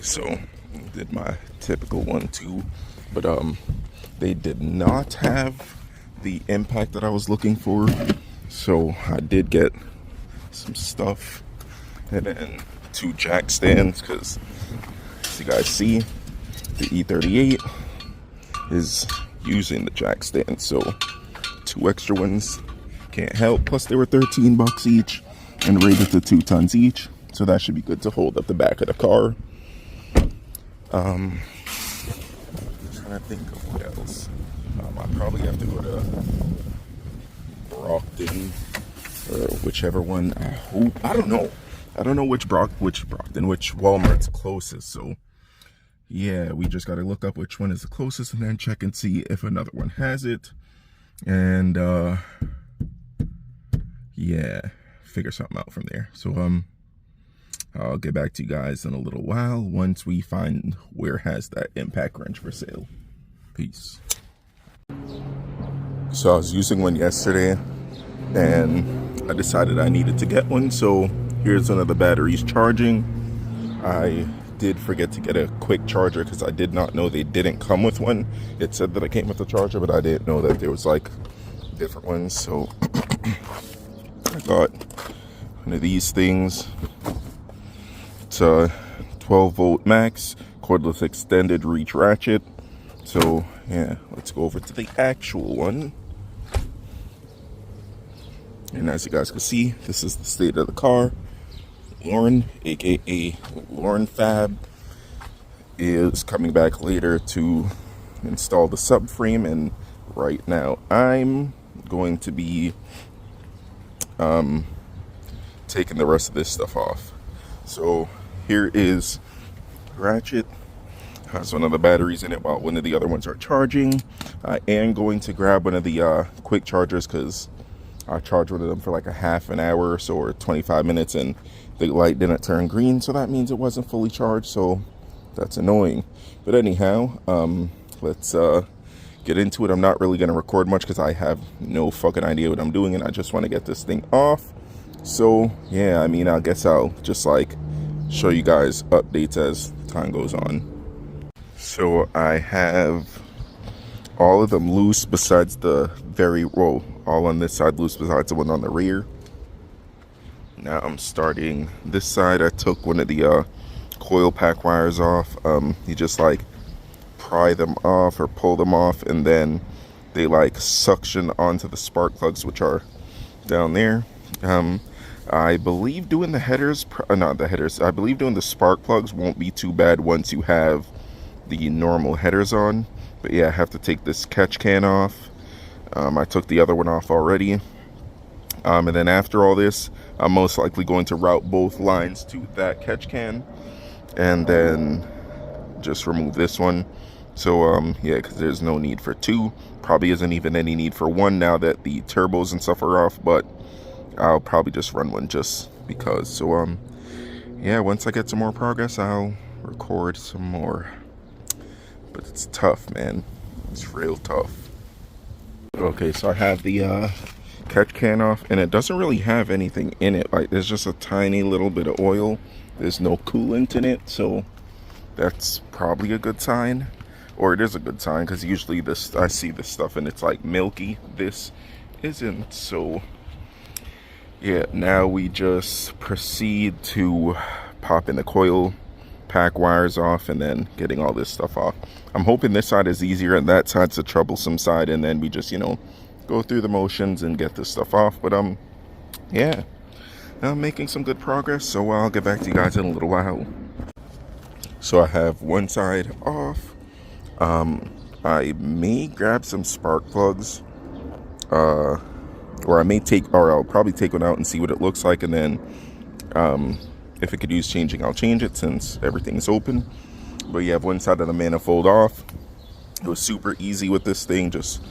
So did my typical 1-2, but they did not have the impact that I was looking for. So I did get some stuff, and then 2 jack stands, because as you guys see, the E38 is using the jack stand, so 2 extra ones can't help. Plus they were $13 each and rated to 2 tons each, so that should be good to hold up the back of the car. I'm trying to think of what else. I probably have to go to Brockton, or whichever one. I don't know which Walmart's closest. So yeah, we just got to look up which one is the closest and then check and see if another one has it, and yeah, figure something out from there. So I'll get back to you guys in a little while once we find where has that impact wrench for sale. Peace. So I was using one yesterday and I decided I needed to get one. So here's one of the batteries charging. I did forget to get a quick charger because I did not know they didn't come with one. It said that it came with a charger, but I didn't know that there was like different ones. So I got one of these things. It's a 12-volt max cordless extended reach ratchet. So yeah, let's go over to the actual one. And as you guys can see, this is the state of the car. Lauren, aka Lauren Fab, is coming back later to install the subframe, and right now I'm going to be taking the rest of this stuff off. So here is ratchet. Has one of the batteries in it while one of the other ones are charging. I am going to grab one of the quick chargers because I charged one of them for like a half an hour or so, or 25 minutes, and the light didn't turn green, so that means it wasn't fully charged, so that's annoying. But anyhow, let's get into it. I'm not really going to record much because I have no fucking idea what I'm doing, and I just want to get this thing off. So yeah, I mean, I guess I'll just like show you guys updates as time goes on. So I have all of them loose besides the all on this side loose besides the one on the rear. Now I'm starting this side. I took one of the coil pack wires off. You just like pry them off or pull them off, and then they like suction onto the spark plugs, which are down there. I believe doing the headers, I believe doing the spark plugs won't be too bad once you have the normal headers on. But yeah, I have to take this catch can off. I took the other one off already. And then after all this, I'm most likely going to route both lines to that catch can, and then just remove this one. So yeah, because there's no need for 2. Probably isn't even any need for 1 now that the turbos and stuff are off, but I'll probably just run one just because. So yeah, once I get some more progress, I'll record some more. But it's tough, man. It's real tough. Okay, so I have the catch can off, and it doesn't really have anything in it. Like, there's just a tiny little bit of oil. There's no coolant in it, so that's probably a good sign. Or it is a good sign, because usually I see this stuff and it's like milky. This isn't. So yeah, now we just proceed to pop in the coil pack wires off and then getting all this stuff off. I'm hoping this side is easier and that side's the troublesome side, and then we just, you know, go through the motions and get this stuff off. But yeah, I'm making some good progress, so I'll get back to you guys in a little while. So I have one side off. I may grab some spark plugs, or I'll probably take one out and see what it looks like, and then if it could use changing, I'll change it since everything's open. But you have one side of the manifold off. It was super easy with this thing. Just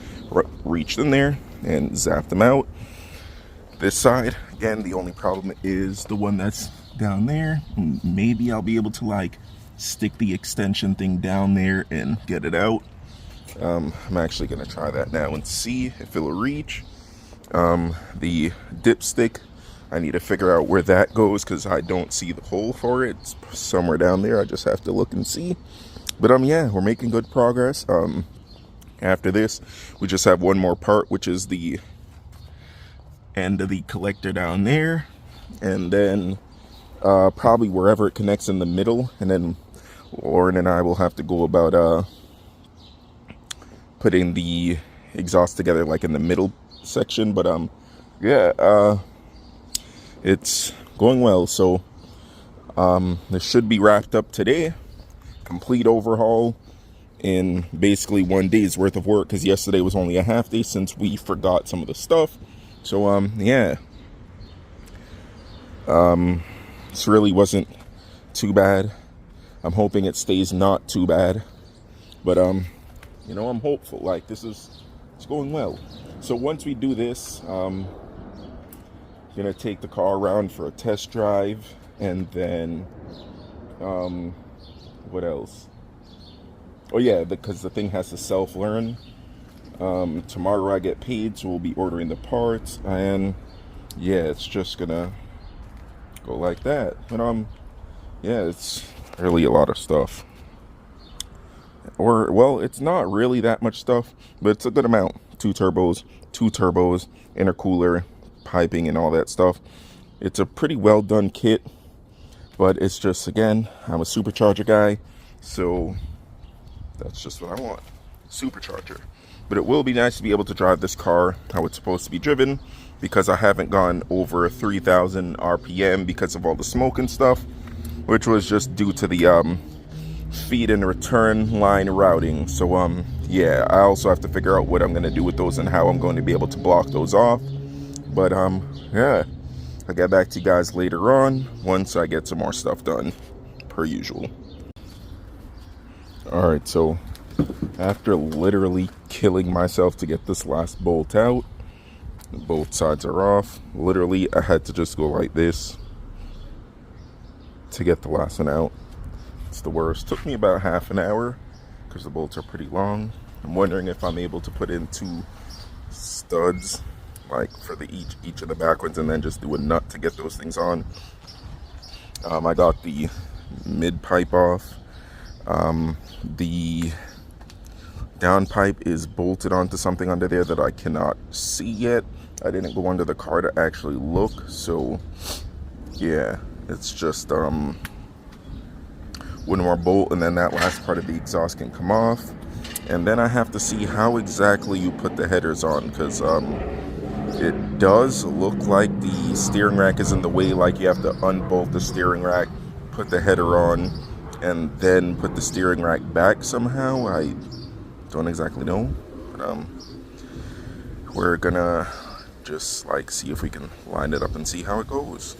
reached in there and zapped them out. This side, again, the only problem is the one that's down there. Maybe I'll be able to like stick the extension thing down there and get it out. I'm actually going to try that now and see if it'll reach. The dipstick, I need to figure out where that goes because I don't see the hole for it. It's somewhere down there. I just have to look and see. But yeah, we're making good progress. After this, we just have one more part, which is the end of the collector down there, and then probably wherever it connects in the middle, and then Lauren and I will have to go about putting the exhaust together like in the middle section. But yeah, it's going well. So this should be wrapped up today. Complete overhaul in basically 1 day's worth of work, because yesterday was only a half day since we forgot some of the stuff. So yeah, this really wasn't too bad. I'm hoping it stays not too bad, but you know, I'm hopeful. Like, it's going well. So once we do this, gonna take the car around for a test drive, and then what else? Oh yeah, because the thing has to self-learn. Tomorrow I get paid, so we'll be ordering the parts, and yeah, it's just gonna go like that. But yeah, it's really a lot of stuff. Or, well, it's not really that much stuff, but it's a good amount. Two turbos, intercooler, piping, and all that stuff. It's a pretty well done kit, but it's just, again, I'm a supercharger guy, so that's just what I want. Supercharger. But it will be nice to be able to drive this car how it's supposed to be driven, because I haven't gone over 3,000 RPM because of all the smoke and stuff, which was just due to the feed and return line routing. So yeah, I also have to figure out what I'm going to do with those and how I'm going to be able to block those off. But yeah, I'll get back to you guys later on once I get some more stuff done, per usual. Alright, so after literally killing myself to get this last bolt out, both sides are off. Literally, I had to just go like this to get the last one out. It's the worst. Took me about half an hour because the bolts are pretty long. I'm wondering if I'm able to put in 2 studs, like for the each of the back ones, and then just do a nut to get those things on. I got the mid pipe off. The down pipe is bolted onto something under there that I cannot see yet. I didn't go under the car to actually look, so yeah, it's just one more bolt, and then that last part of the exhaust can come off. And then I have to see how exactly you put the headers on, because it does look like the steering rack is in the way. Like, you have to unbolt the steering rack, put the header on, and then put the steering rack back somehow. I don't exactly know, but we're gonna just like see if we can line it up and see how it goes.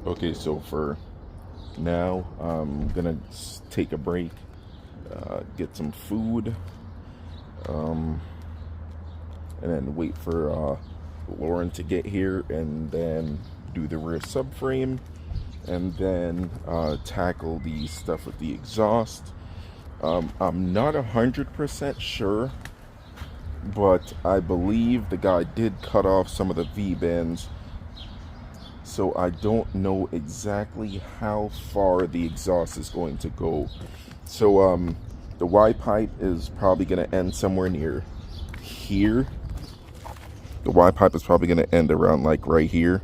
Okay, so for now, I'm gonna take a break, get some food, and then wait for Lauren to get here, and then do the rear subframe, and then tackle the stuff with the exhaust. I'm not 100% sure, but I believe the guy did cut off some of the V-bands, so I don't know exactly how far the exhaust is going to go. So the Y pipe is probably going to end somewhere near here. The Y pipe is probably going to end around like right here,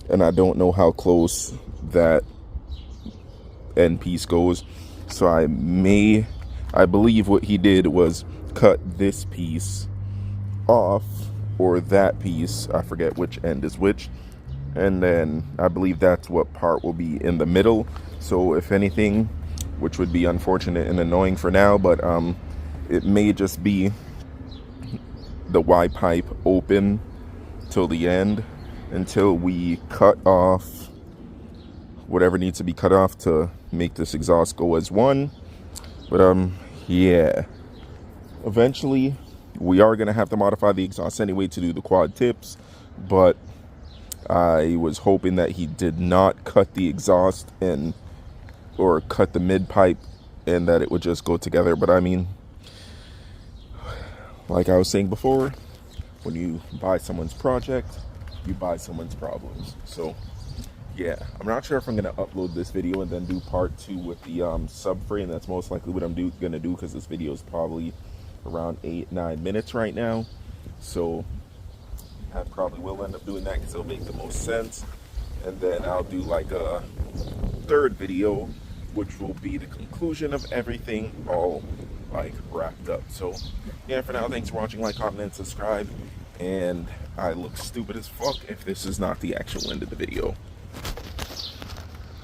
and I don't know how close that end piece goes. So I believe what he did was cut this piece off, or that piece, I forget which end is which, and then I believe that's what part will be in the middle. So if anything, which would be unfortunate and annoying for now, but it may just be the Y pipe open till the end, until we cut off whatever needs to be cut off to make this exhaust go as one. But yeah, eventually we are gonna have to modify the exhaust anyway to do the quad tips, but I was hoping that he did not cut the exhaust and or cut the mid pipe and that it would just go together. But I mean, like I was saying before, when you buy someone's project, you buy someone's problems. So yeah, I'm not sure if I'm gonna upload this video and then do part 2 with the subframe. That's most likely what I'm gonna do, because this video is probably around 8-9 minutes right now. So I probably will end up doing that because it'll make the most sense. And then I'll do like a third video, which will be the conclusion of everything all like wrapped up. So yeah, for now, thanks for watching. Like, comment, and subscribe. And I look stupid as fuck if this is not the actual end of the video.